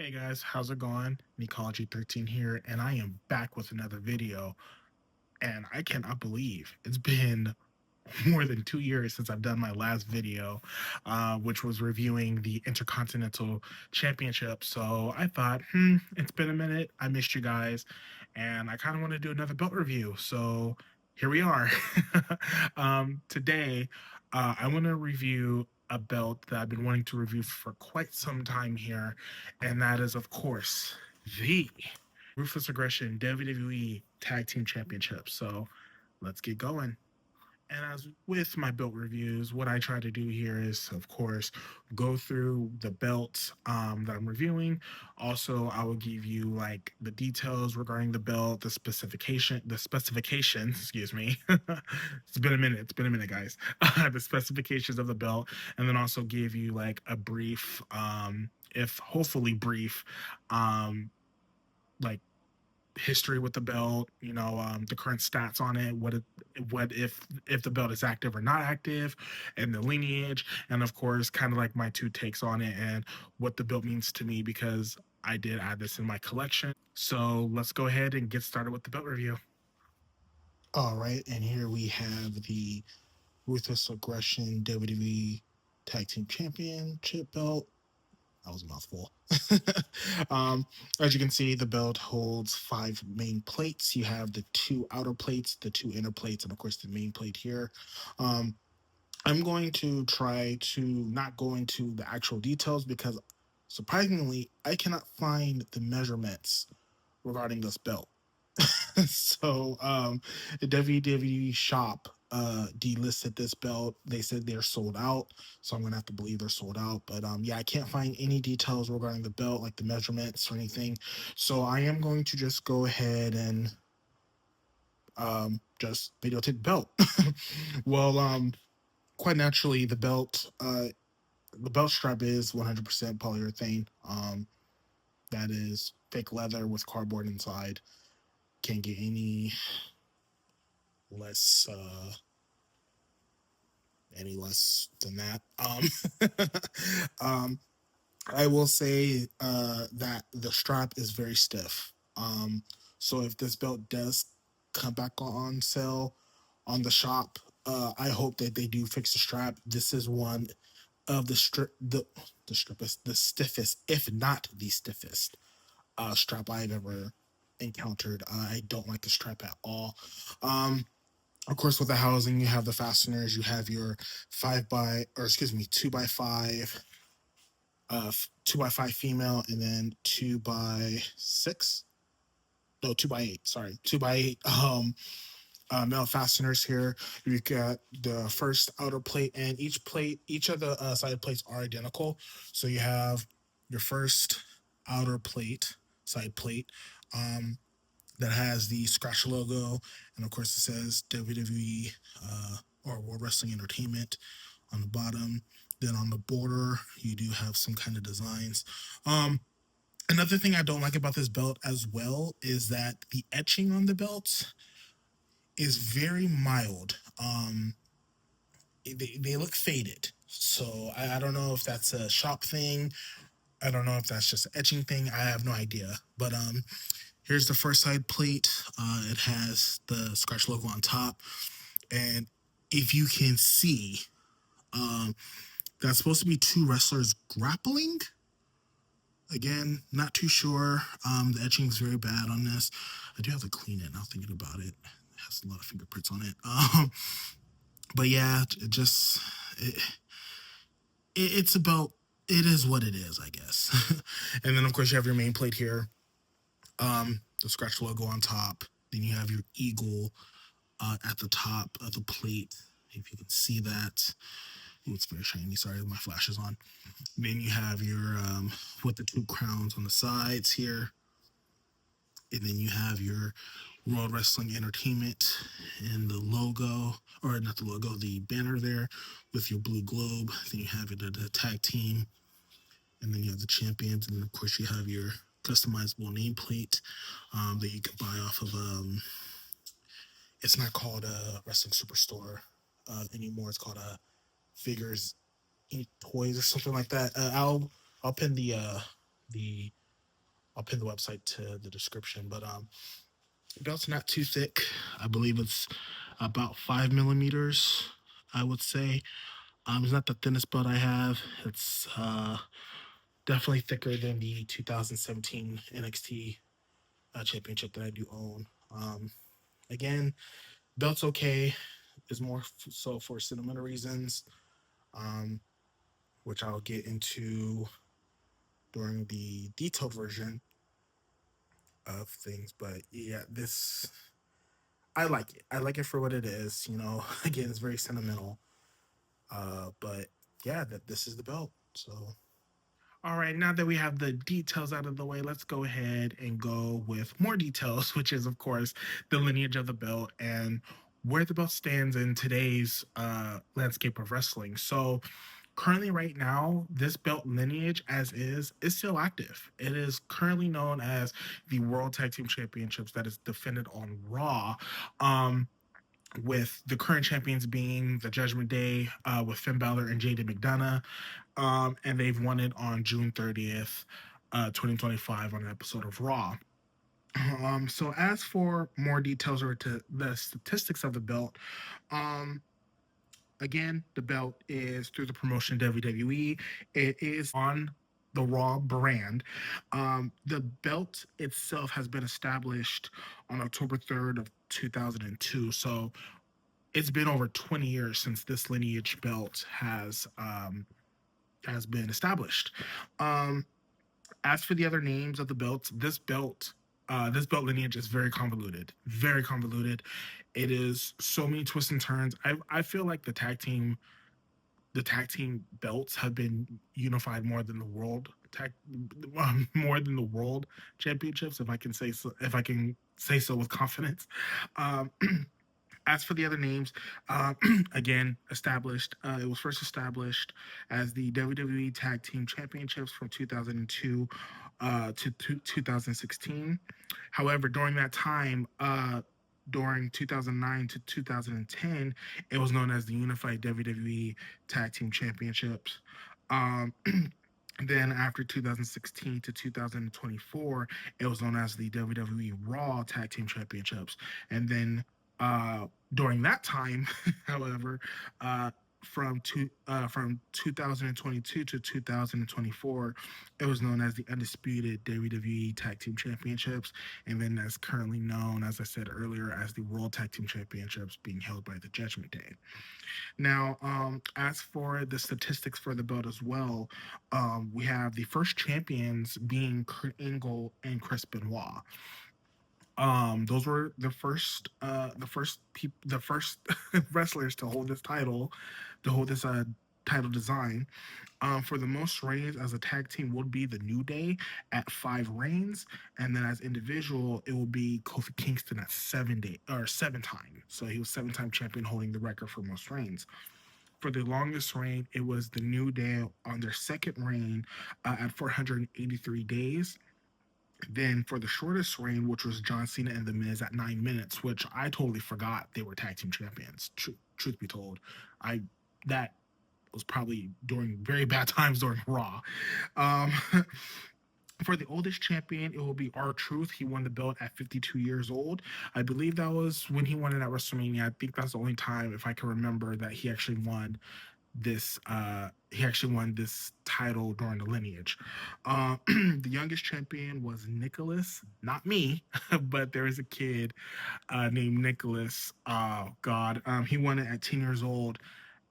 Hey guys, how's it going? Necology13 here, and I am back with another video. And I cannot believe it's been more than 2 years since I've done my last video, which was reviewing the Intercontinental Championship. So I thought, it's been a minute. I missed you guys, and I kind of want to do another belt review. So here we are. Today, I want to review a belt that I've been wanting to review for quite some time here, and that is, of course, the Ruthless Aggression WWE Tag Team Championship. So let's get going. And as with my belt reviews, what I try to do here is, of course, go through the belts that I'm reviewing. Also, I will give you like the details regarding the belt, the specifications. Excuse me. It's been a minute. It's been a minute, guys. The specifications of the belt, and then also give you like a brief, if hopefully brief, um, like history with the belt, the current stats on it, what if the belt is active or not active, and the lineage, and of course, kind of like my two takes on it and what the belt means to me because I did add this in my collection. So let's go ahead and get started with the belt review. All right, and here we have the Ruthless Aggression WWE Tag Team Championship belt. That was a mouthful. um, as you can see, the belt holds 5 main plates. You have the 2 outer plates, the 2 inner plates, and of course the main plate here. Um, I'm going to try to not go into the actual details because surprisingly, I cannot find the measurements regarding this belt. So the WWE shop delisted this belt. They said they're sold out, so I'm gonna have to believe they're sold out. But yeah, I can't find any details regarding the belt, like the measurements or anything. So I am going to just go ahead and just videotape the belt. Well, quite naturally, the belt strap is 100% polyurethane. That is fake leather with cardboard inside. Can't get less uh any less than that. Um I will say that the strap is very stiff. So if this belt does come back on sale on the shop, I hope that they do fix the strap. This is one of the strip is the stiffest, if not the stiffest, strap I've ever encountered. I don't like the strap at all. Um, of course, with the housing, you have the fasteners. You have your 2x5, 2x5 female, and then 2x6. No, 2x8. Sorry, 2x8. Male fasteners here. You got the first outer plate, and each of the side plates are identical. So you have your first outer plate, side plate. Um, that has the scratch logo, and of course it says WWE or World Wrestling Entertainment on the bottom. Then on the border, you do have some kind of designs. Another thing I don't like about this belt as well is that the etching on the belt is very mild. They look faded. So I don't know if that's a shop thing. I don't know if that's just an etching thing. I have no idea. But here's the first side plate. It has the scratch logo on top. And if you can see, um, that's supposed to be 2 wrestlers grappling. Again, not too sure. The etching is very bad on this. I do have to clean it now thinking about it. It has a lot of fingerprints on it. But yeah, it, it's about, it is what it is, I guess. And then of course you have your main plate here. The scratch logo on top. Then you have your eagle at the top of the plate. If you can see that. Ooh, it's very shiny. Sorry, my flash is on. Then you have your with the 2 crowns on the sides here, and then you have your World Wrestling Entertainment and the logo, or not the logo, the banner there with your blue globe. Then you have the tag team, and then you have the champions, and then of course you have your customizable nameplate that you can buy off of. It's not called a Wrestling Superstore anymore. It's called a Figures Inc. Toys or something like that. I'll pin the I'll pin the website to the description. But the belt's not too thick. I believe it's about 5 millimeters, I would say. It's not the thinnest belt I have. It's definitely thicker than the 2017 NXT championship that I do own. Again, belt's okay. Is more so for sentimental reasons, um, which I'll get into during the detailed version of things. But yeah, this I like it. I like it for what it is. You know, again, it's very sentimental. But yeah, that this is the belt. So all right, now that we have the details out of the way, let's go ahead and go with more details, which is, of course, the lineage of the belt and where the belt stands in today's landscape of wrestling. So, currently, right now, this belt lineage, as is still active. It is currently known as the World Tag Team Championships that is defended on Raw. With the current champions being the Judgment Day with Finn Balor and JD McDonough, and they've won it on June 30th, 2025, on an episode of Raw. So as for more details or to the statistics of the belt, um, again, the belt is through the promotion WWE. It is on the Raw brand. The belt itself has been established on October 3rd of 2002. So it's been over 20 years since this lineage belt has been established. Um, as for the other names of the belts, this belt lineage is very convoluted. Very convoluted. It is so many twists and turns. I feel like the tag team belts have been unified more than the world championships, if I can say so, with confidence. Um, As for the other names, uh, again, established. It was first established as the WWE Tag Team Championships from 2002 to 2016. However, during that time, during 2009 to 2010, it was known as the Unified WWE Tag Team Championships. Um, then after 2016 to 2024, it was known as the WWE Raw Tag Team Championships. And then during that time, however, uh, from 2022 to 2024, it was known as the undisputed WWE Tag Team Championships, and then as currently known, as I said earlier, as the World Tag Team Championships, being held by the Judgment Day. Now, as for the statistics for the belt as well, we have the first champions being Kurt Angle and Chris Benoit. Those were the first wrestlers to hold this title, to hold this title design. For the most reigns as a tag team would be the New Day at 5 reigns, and then as individual it will be Kofi Kingston at 7 time. So he was 7 time champion, holding the record for most reigns. For the longest reign, it was the New Day on their second reign at 483 days. Then for the shortest reign, which was John Cena and The Miz at 9 minutes, which I totally forgot they were tag team champions. Truth be told, I that was probably during very bad times during Raw. Um, for the oldest champion, it will be R-Truth. He won the belt at 52 years old. I believe that was when he won it at WrestleMania. I think that's the only time, if I can remember, that he actually won this title during the lineage. The youngest champion was Nicholas, not me, but there is a kid named Nicholas. Oh God, he won it at 10 years old,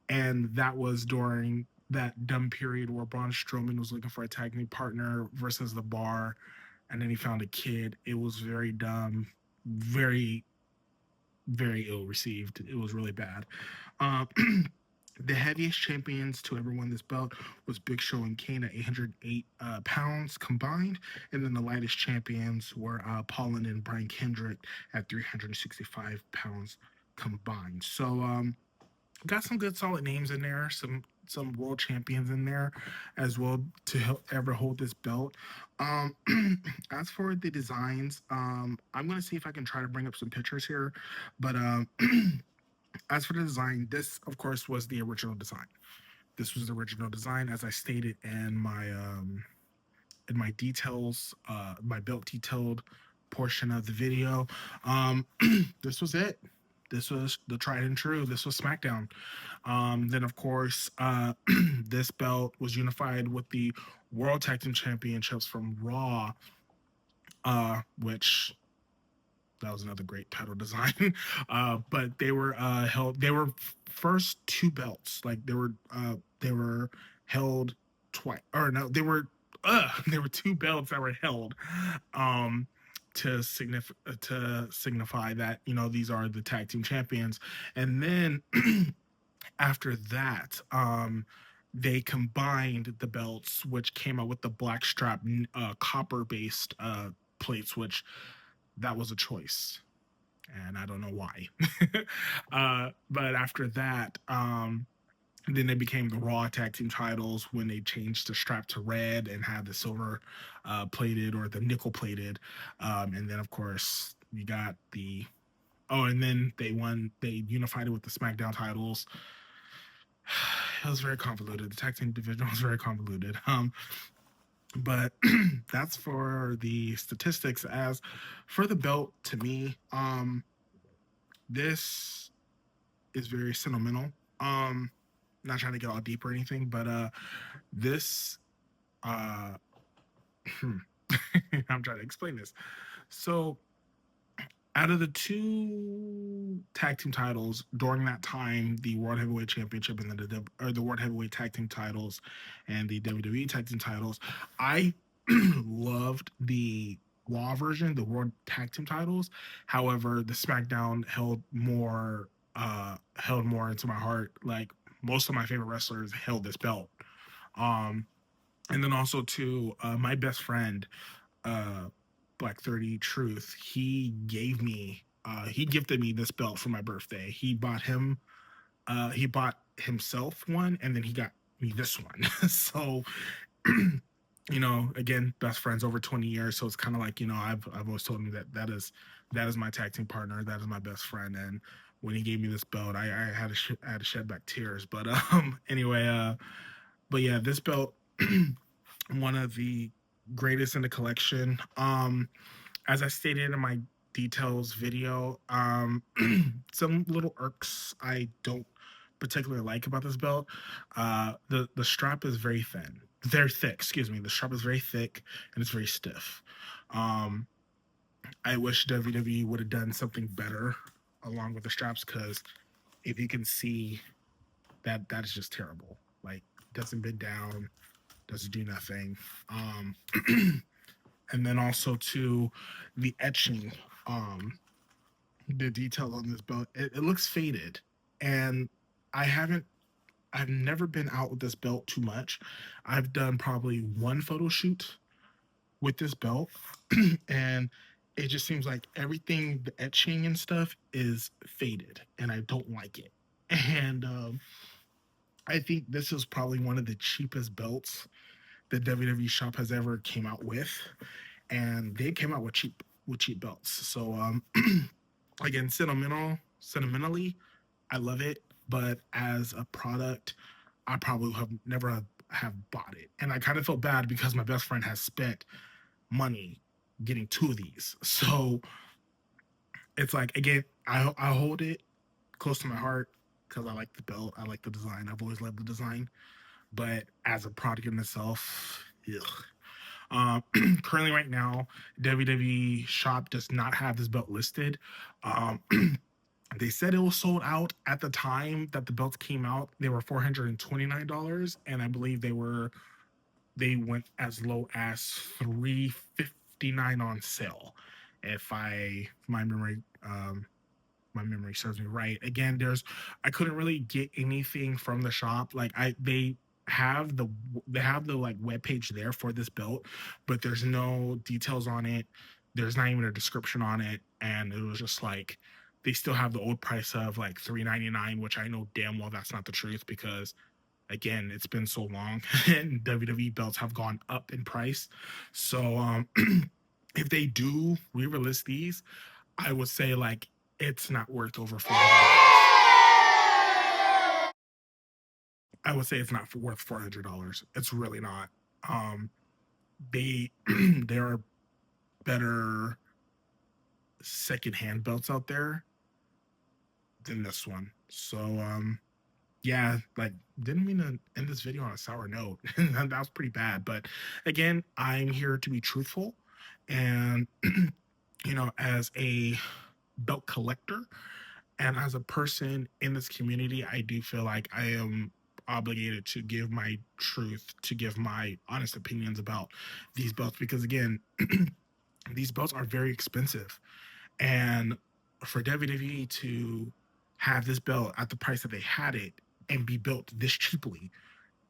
and that was during that dumb period where Braun Strowman was looking for a tag team partner versus the Bar, and then he found a kid. It was very dumb, very very ill received. It was really bad. Um, the heaviest champions to ever win this belt was Big Show and Kane at 808 pounds combined, and then the lightest champions were Paulin and Brian Kendrick at 365 pounds combined. So got some good solid names in there, some world champions in there as well to ever hold this belt. Um, as for the designs, I'm gonna see if I can try to bring up some pictures here, but as for the design, this of course was the original design. This was the original design, as I stated in my details, my belt detailed portion of the video. This was it. This was the tried and true. This was SmackDown. Then, of course, this belt was unified with the World Tag Team Championships from Raw, which that was another great title design. But they were held. They were first two belts. Like they were held twice. Or no, they were. There were two belts that were held. To signify that these are the tag team champions, and then after that, they combined the belts, which came out with the black strap, copper based plates, which that was a choice, and I don't know why. But after that, then they became the Raw tag team titles when they changed the strap to red and had the silver plated or the nickel plated. And then, of course, you got the and then they unified it with the SmackDown titles. It was very convoluted. The tag team division was very convoluted. But that's for the statistics. As for the belt, to me, this is very sentimental. Not trying to get all deep or anything, but this I'm trying to explain this. So out of the two tag team titles during that time, the World Heavyweight Championship and the World Heavyweight Tag Team titles and the WWE Tag Team titles, I loved the Raw version, the World Tag Team titles. However, the SmackDown held more into my heart. Like most of my favorite wrestlers held this belt. And then also too, my best friend, Black 30 Truth, he gifted me this belt for my birthday. He bought himself one, and then he got me this one. So again, best friends over 20 years, so it's kind of like, I've always told him that is my tag team partner, that is my best friend. And when he gave me this belt, I had to shed back tears. But anyway, but yeah, this belt, one of the greatest in the collection. As I stated in my details video, some little irks I don't particularly like about this belt. The strap is very thick. Excuse me. The strap is very thick and it's very stiff. I wish WWE would have done something better along with the straps, because if you can see that is just terrible. Like, doesn't bend down, doesn't do nothing. And then also to the etching, the detail on this belt, it looks faded. And I've never been out with this belt too much. I've done probably one photo shoot with this belt, and it just seems like everything, the etching and stuff, is faded, and I don't like it. And I think this is probably one of the cheapest belts the WWE shop has ever came out with, and they came out with cheap belts. So again, sentimentally, I love it, but as a product, I probably have never have bought it. And I kind of felt bad because my best friend has spent money getting two of these. So it's like, again, I hold it close to my heart because I like the belt, I like the design, I've always loved the design. But as a product in itself, ugh. Currently right now, WWE shop does not have this belt listed. They said it was sold out at the time that the belts came out. They were $429, and I believe they went as low as $359 on sale. If my memory serves me right. Again, I couldn't really get anything from the shop. Like they have the like web page there for this belt, but there's no details on it. There's not even a description on it, and it was just like they still have the old price of like $399, which I know damn well that's not the truth, because again, it's been so long and WWE belts have gone up in price. So if they do re-release these, I would say like it's not worth over $400. I would say it's not worth $400. It's really not. they there are better secondhand belts out there than this one. So yeah, like didn't mean to end this video on a sour note. That was pretty bad. But again, I'm here to be truthful. And as a belt collector and as a person in this community, I do feel like I am obligated to give my truth, to give my honest opinions about these belts, because again, these belts are very expensive. And for WWE to have this belt at the price that they had it and be built this cheaply,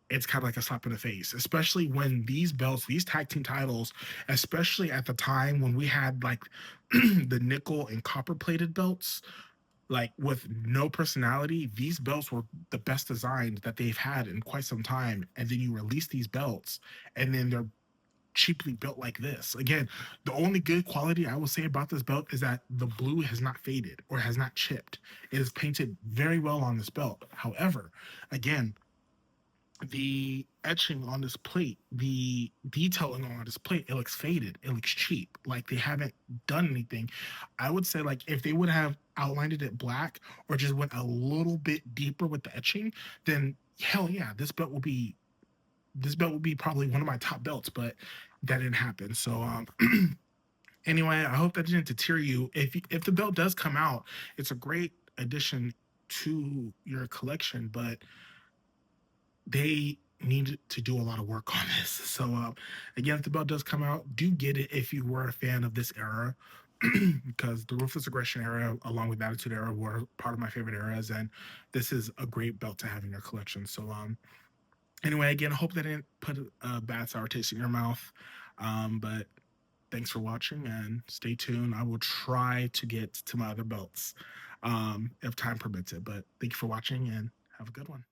it's kind of like a slap in the face, especially when these belts, these tag team titles, especially at the time when we had like the nickel and copper plated belts, like with no personality, these belts were the best designed that they've had in quite some time. And then you release these belts and then they're cheaply built like this. Again, the only good quality I will say about this belt is that the blue has not faded or has not chipped. It is painted very well on this belt. However, again, the etching on this plate, the detailing on this plate, it looks faded. It looks cheap. Like they haven't done anything. I would say like if they would have outlined it black or just went a little bit deeper with the etching, then hell yeah, this belt would be probably one of my top belts, but that didn't happen. So anyway, I hope that didn't deter you. If the belt does come out, it's a great addition to your collection, but they need to do a lot of work on this. So again, if the belt does come out, do get it if you were a fan of this era. Because the Ruthless Aggression Era, along with Attitude Era, were part of my favorite eras, and this is a great belt to have in your collection. So anyway, again, I hope that didn't put a bad sour taste in your mouth. But thanks for watching and stay tuned. I will try to get to my other belts if time permits it. But thank you for watching and have a good one.